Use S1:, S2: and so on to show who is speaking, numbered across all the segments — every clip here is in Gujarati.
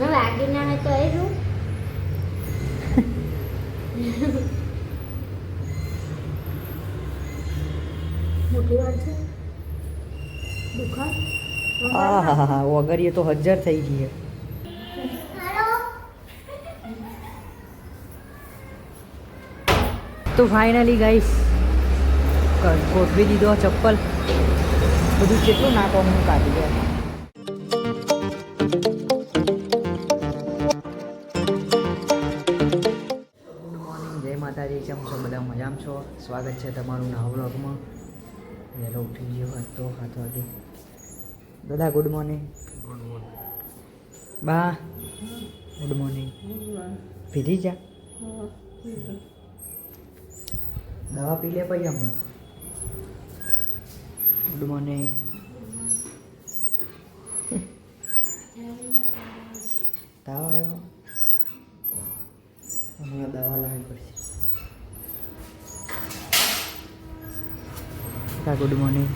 S1: લાગી ના તો એ શું મોટી વાત છે
S2: હા વગર એ તો 1000 થઈ ગઈ. તો ફાઇનલી ગાઈસ ગોઠવી દીધો ચપ્પલ બધું કેટલું નાખવાનું કાઢી દે. ગુડ મોર્નિંગ, જય માતાજી. કેમ છો બધા? મજામાં છો? સ્વાગત છે તમારું નવા વ્લોગમાં. વહેલો ઉઠી ગયો હોત તો 7 વાગે. દાદા ગુડ મોર્નિંગ. ગુડ મોર્નિંગ બા. Good morning. પીધી જા દવા પી લે પછી હમણાં. Good morning. તાવ આવ્યો? હમણાં દવા લાવવી પડશે. Good morning.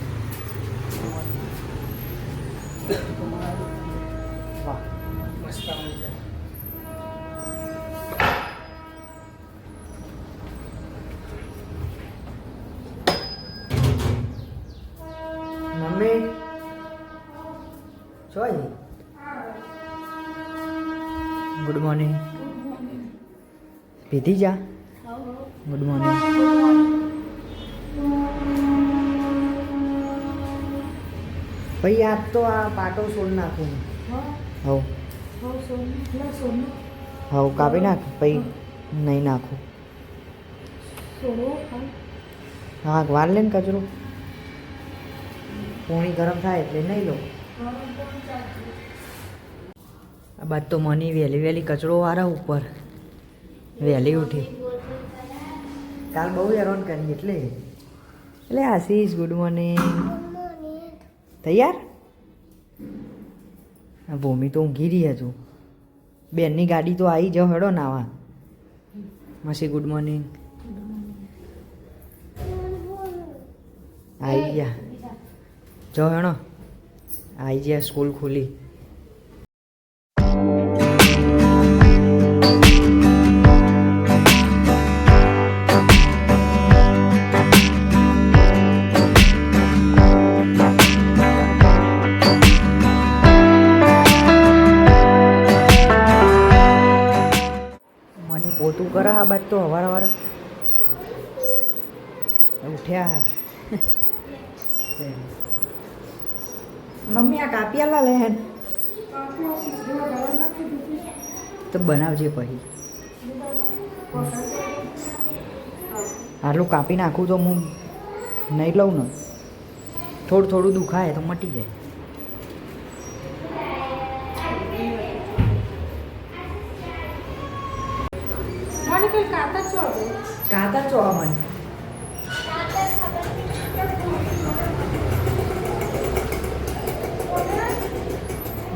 S2: વાહ મમ્મી જોઈ. Good morning. પીધી જા. Good morning. ભાઈ આજ તો આ પાટો છોડ નાખું. હવ કાપી નાખ પછી નહીં નાખું. હા વાર લે ને કચરો. પોણી ગરમ થાય એટલે નહીં લો. આ બાદ તો મની વહેલી વહેલી કચરો વાળા ઉપર વહેલી ઉઠી. કાલ બહુ હેરાન કરી એટલે આશીષ ગુડ મોર્નિંગ. તૈયાર? ભૂમિ તો ઊંઘી રહી હજુ. બેનની ગાડી તો આવી જાઓ હેડો નાવા. મસી ગુડ મોર્નિંગ. આવી ગયા જો હેણો આવી ગયા. સ્કૂલ ખુલી. મને પોતું કરા આ બાદ તો હવાર ઉઠ્યા. મમ્મી આ કાપી આલા લે તો બનાવજે પછી. આટલું કાપી નાખું તો હું નહીં લઉં ને. થોડું થોડું દુખાય તો મટી જાય. કાતા ચો મને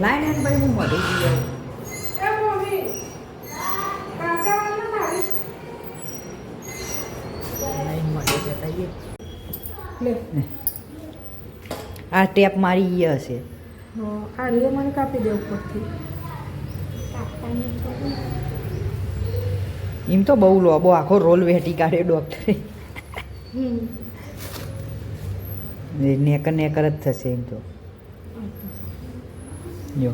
S2: લાઈન એન ભાઈ હું મળી ગયો. આ ટેપ મારી હશે.
S1: આ રીઓ મને કાપી દે ઉપરથી.
S2: એમ તો બહુ લોબો આખો રોલ વેટી કાઢ્યો ડોક્ટરે. નેકર જ થશે એમ તો. જો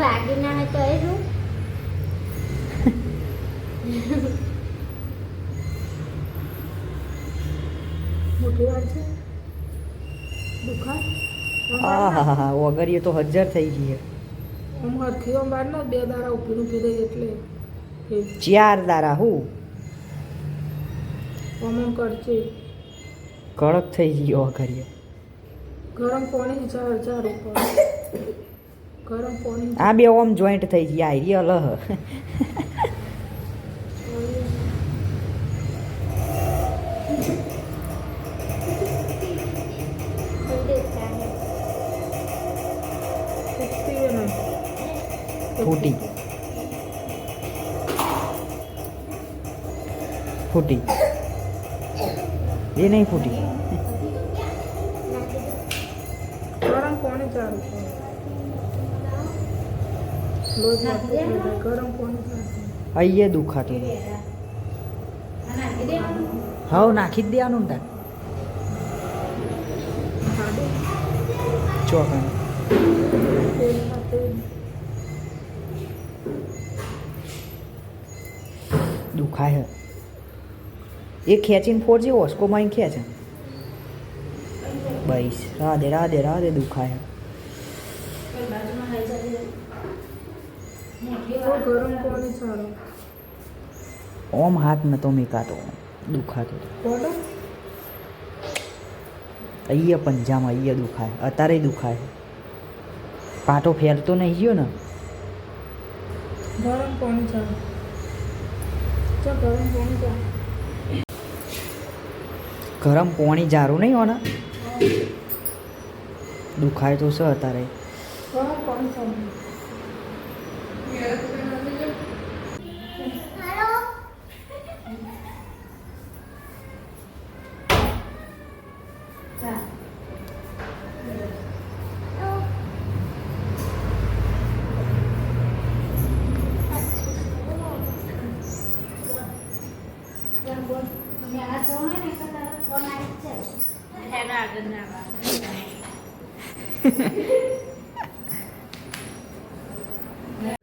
S1: લાગી ના તો એ શું મોટી વાત છે
S2: હા વગર એ તો 1000 થઈ ગઈ.
S1: હું હરખીઓ બાર ને 2 દાડા ઊભી રહી એટલે
S2: 4 દાડા હું
S1: અમુક કરશે.
S2: કડક થઈ ગયો વગર.
S1: ગરમ પાણી 4 ઉપર ગરમ પાણી.
S2: આ બે ઓમ જોઈન્ટ થઈ ગયા. આઈ અલહ ફૂટી ફૂટી એ નહીં ફૂટી
S1: ગરમ પાણી ચાલુ લોટ ગરમ પાણી ચાલુ
S2: અહીંયા દુખાતું હા નાખી જ દેવાનું ને તાર ચોકણ દુખાય એ ખેંચીને ફોડજે ઓસ્કોમાં ખેંચે બસ રાધે રાધે રાધે દુખાય
S1: ગરમ પાણી ચાલુ
S2: ઓમ હાથ નતો મેકાતો દુખાતો અહીંયા પંજામાં અહીંયા દુખાય અત્યારે દુખાય પાટો ફેરતો નહીં ગયો ને
S1: ગરમ પાણી ચાલુ ગરમ પાણી ચાલુ
S2: ગરમ પાણી જારું નહીં હોને દુખાય તો છે અત્યારે
S1: ગરમ પાણી ચાલુ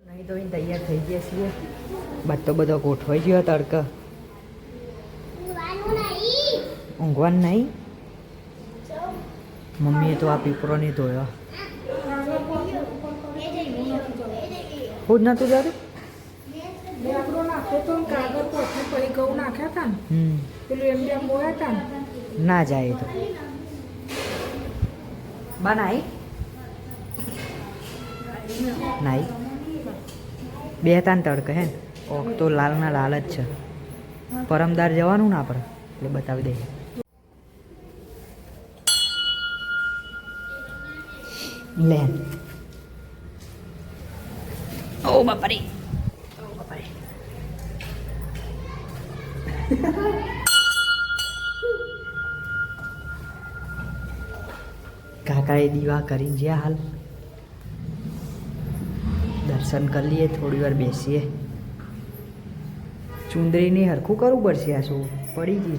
S2: નહીં તો તૈયાર થઈ ગયા છીએ બધો બધો ગોઠવાઈ ગયો તડકા ઊંઘવાનું નહીં મમ્મીએ તો આ પીપરો નહીં ધોયો હું જ નહોતું જતું
S1: બેગડો નાખ્યો તો કાગળ પોથી પડી ઘઉં નાખ્યા હતા ને પેલું એમ એમ બોયા હતા ને
S2: ના જાય તો બનાઈ નાઈ બે તાન તડકે હે ને ઓક તો લાલના લાલ જ છે પરમદાર જવાનું ને આપણે એટલે બતાવી દઈએ લે ઓ બાપરી કાકાએ દીવા કરીને જ્યાં હાલ દર્શન કરી લઈએ થોડી વાર બેસીએ ચુંદરીને હરખું કરવું પડશે આ શું પડી ગઈ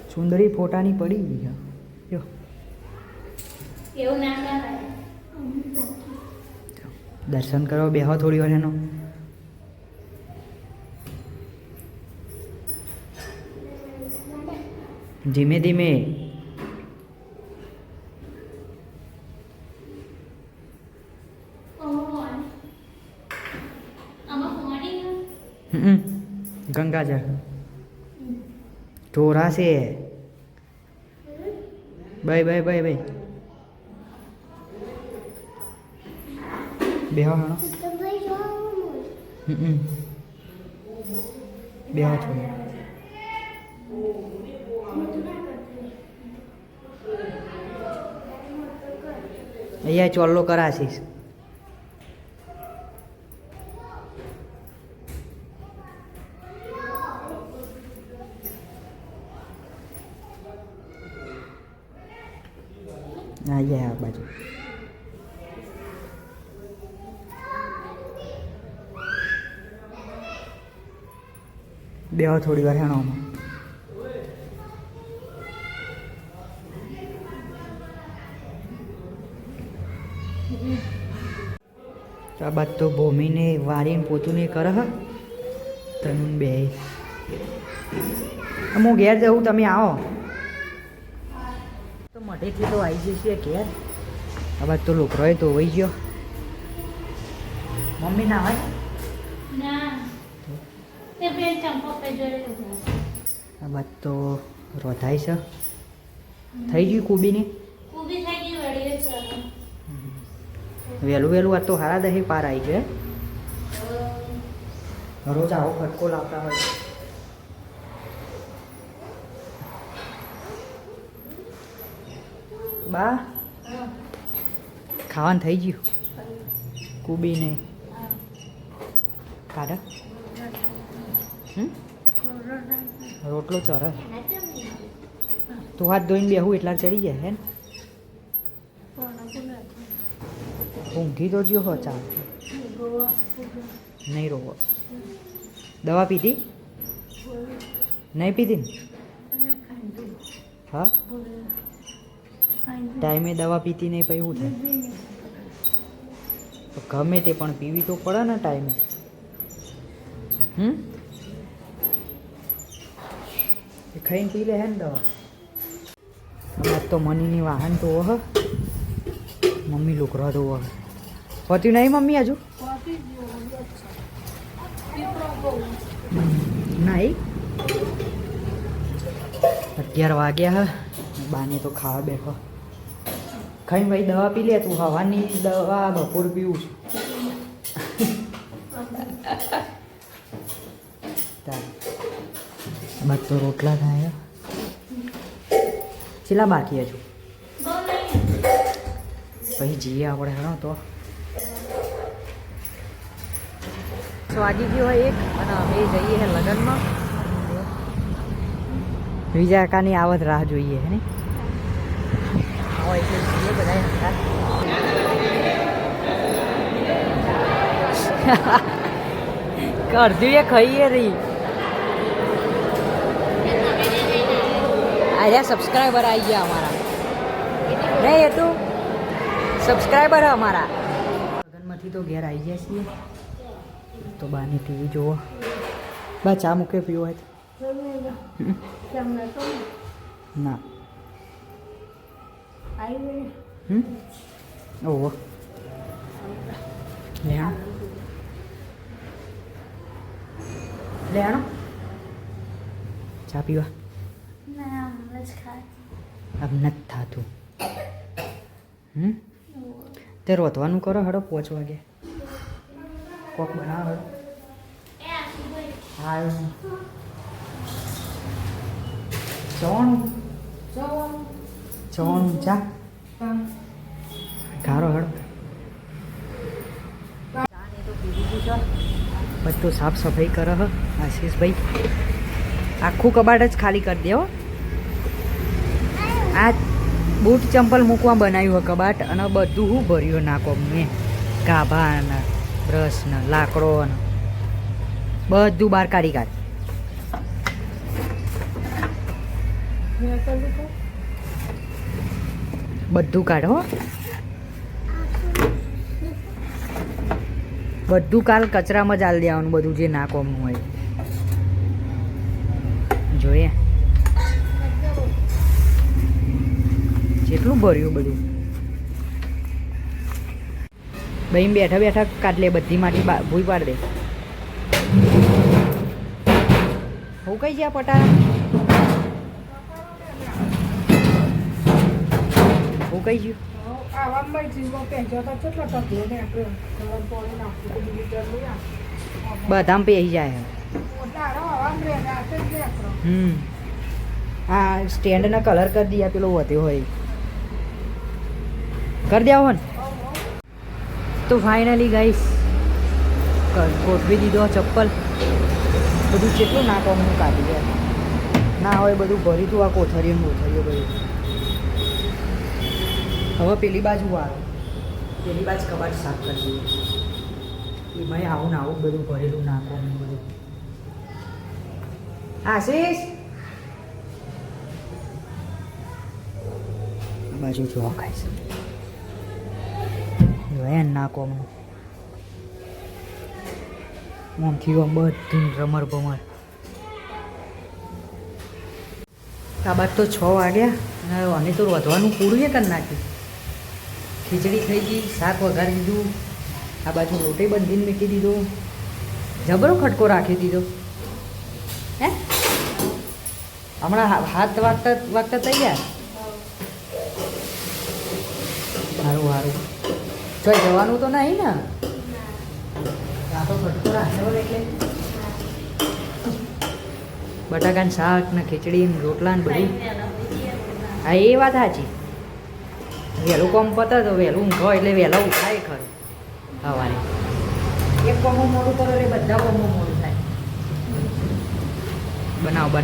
S2: ચુંદરી ફોટાની પડી ગઈ જો દર્શન કરો બેહો થોડી વાર એનો ધીમે ધીમે ગંગાજળ ઢોરા છે બાય બાય બાય બાય બેહો હાણો બેહો થોડી અહીંયા ચોલ્લો કરાશીશ અહીંયા આ બાજુ બેહો થોડી વાર હેણોમાં આ બાદ તો ભૂમિને વારીને પોતું ને કરે તનું બે હું ઘેર જવું તમે આવો તો મઢેથી તો આવી જઈએ ઘેર આ બાદ તો લોકરોએ તો વહી ગયો મમ્મી ના હોય આ બાદ તો રોધાય છે થઈ ગયું કુબીને વહેલું વહેલું આ તો હારા દહી પાર આવી છે રોજ આવો ફટકો લાવતા હોય બા ખાવાનું થઈ ગયું કુબી નહીં કાઢા રોટલો ચરે તું હાથ ધોઈને બેહું એટલા ચડી જાય હે ને ઊંઘી તો જ્યો હો ચાલ નહીં રોવો દવા પીધી નહીં પીધી ને હા ટાઈમે દવા પીતી નહીં પછી શું થાય ગમે તે પણ પીવી તો પડે ને ટાઈમે એ ખાઈને પી લે હે ને દવા હમણાં તો મનીની વાહન તો હ મમ્મી લુકરા તો હ પત્યું નહીં મમ્મી હજુ નહીં 11 વાગ્યા બાને તો ખાવા બેઠો ખાઈને ભાઈ દવા પી લે તું હવાની દવા બપોર પીવું બસ તો રોટલા થાય છેલ્લા બાકી હજુ પછી જઈએ આપણે હેણો તો સ્વાજી ગયો હોય એક અને અમે જઈએ હે લગ્નમાં બીજા કાની આવત રાહ જોઈએ હે ને એટલે જઈએ બધા કરજુએ ખાઈએ રહી આર્યા સબસ્ક્રાઈબર આવી ગયા અમારા નહીં એ તું સબસ્ક્રાઈબર અમારા લગ્નમાંથી તો ઘેર આવી ગયા છીએ તો બાની ટીવી જોવો બા ચા મૂકે પીવો હોય ના ઓહો લેણો ચા પીવા अब નથી થતું તે રોતવાનું કરો હડો 5 વાગે કોક બનાવો હા ચવણ ચા ગારો હડો બધું સાફ સફાઈ કરે હ આશીષભાઈ આખું કબાટ જ ખાલી કરી દેવો આ બૂટ ચંપલ મૂકવા બનાવ્યું હોય કબાટ અને બધું હું ભર્યું નાખો મેં ગાભા ને બ્રશ ને લાકડો ને બધું બહાર કાઢી કાઢ બધું કાઢો બધું કાલ કચરામાં જ આલ દેવાનું બધું જે નાખવાનું હોય જોઈએ જેટલું ભર્યું બધું ભાઈ બેઠા બેઠા કાઢ લે બધી માટી ભૂઈ પાડ દે હું કઈ ગયા પટા હું કઈ ગયું બધામાં પહેરી જાય હા સ્ટેન્ડના કલર કરી દઈએ પેલો વધ્યો હોય કરી દેવો ને તો ફાઇનલી ગાઈસ ગોઠવી દીધો ચપ્પલ બધું કેટલું નાખવાનું કાઢી જાય ના હોય બધું ભરી તું આ કોથરીઓ કોથરીઓ બધું હવે પેલી બાજુ વાળો પેલી બાજુ કબાટ સાફ કરી દઈએ એમાં આવું ને આવું બધું ભરેલું નાખવાનું બધું આશીષ બાજુ જોવા ખાઈશ જોયા નાખવાનું મોમથી બધું રમર ભમર કાબાટ તો 6 વાગ્યા અને તો વધવાનું પૂરું કરી નાખ્યું ખીચડી થઈ ગઈ શાક વઘારી દીધું આ બાજુ રોટી બંધીને મૂકી દીધો જબરો ખટકો રાખી દીધો હે હમણાં હાથ વાગતા વાગતા તૈયાર સારું સારું જોઈ જવાનું તો નહીં ને આ તો ખટકો રાખ્યો એટલે બટાકાનું શાક ને ખીચડી ને રોટલા ને બધું હા એ વાત સાચી વહેલું કોમ પતે તો વહેલું ઊંઘો એટલે વહેલા ઉઠાય ખરું સવારે એક કોમો મોડું કરો એટલે બધા કોમો મોડું થાય. બનાવ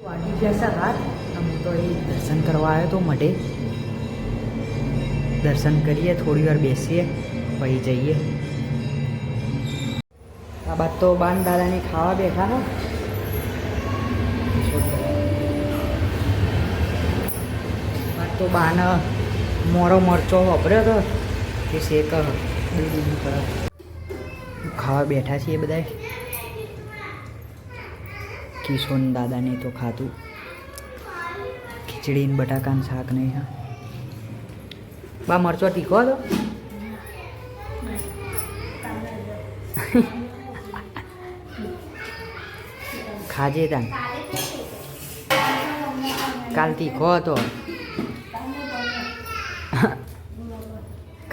S2: વાગી ગયા છે રાત. હું તો એ દર્શન કરવા આવ્યો તો મઢે. દર્શન કરીએ, થોડી વાર બેસીએ, પછી જઈએ. આ બાદ તો બાન દાદાની ખાવા બેઠા ને. બાદ તો બાન મોરો મરચો વાપર્યો હતો કે શેક દૂધ કરે. ખાવા બેઠા છીએ બધા. કિશોર દાદાને તો ખાધું ખીચડી ને બટાકાનું શાક નહીં. હા બા મરચો તીખો હતો. ખાજે તાન કાલ તીખો હતો.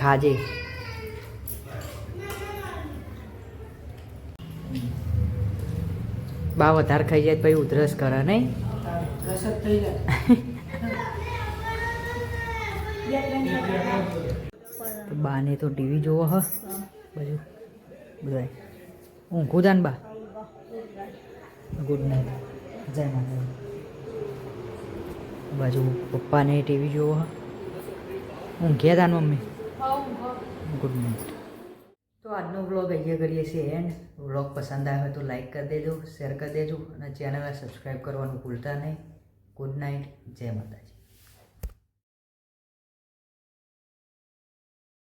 S2: ખાજે. બા વધારે ખાઈ જાય પછી ઉધરસ કરે નહીં. બાને તો ટીવી જોવો હ બધું બધા ઊંઘું તાન બા. Good night. જય માતા. બાજુ પપ્પાને ટીવી જોવો હ. ઊંઘ્યા તાન મમ્મી. Good night. તો આજનો વ્લોગ અહીંયા કરીએ છીએ એન્ડ. વ્લોગ પસંદ આવ્યો તો લાઈક કરી દેજો, શેર કરી દેજો અને ચેનલને સબસ્ક્રાઈબ કરવાનું ભૂલતા નહીં. Good night. જય માતાજી.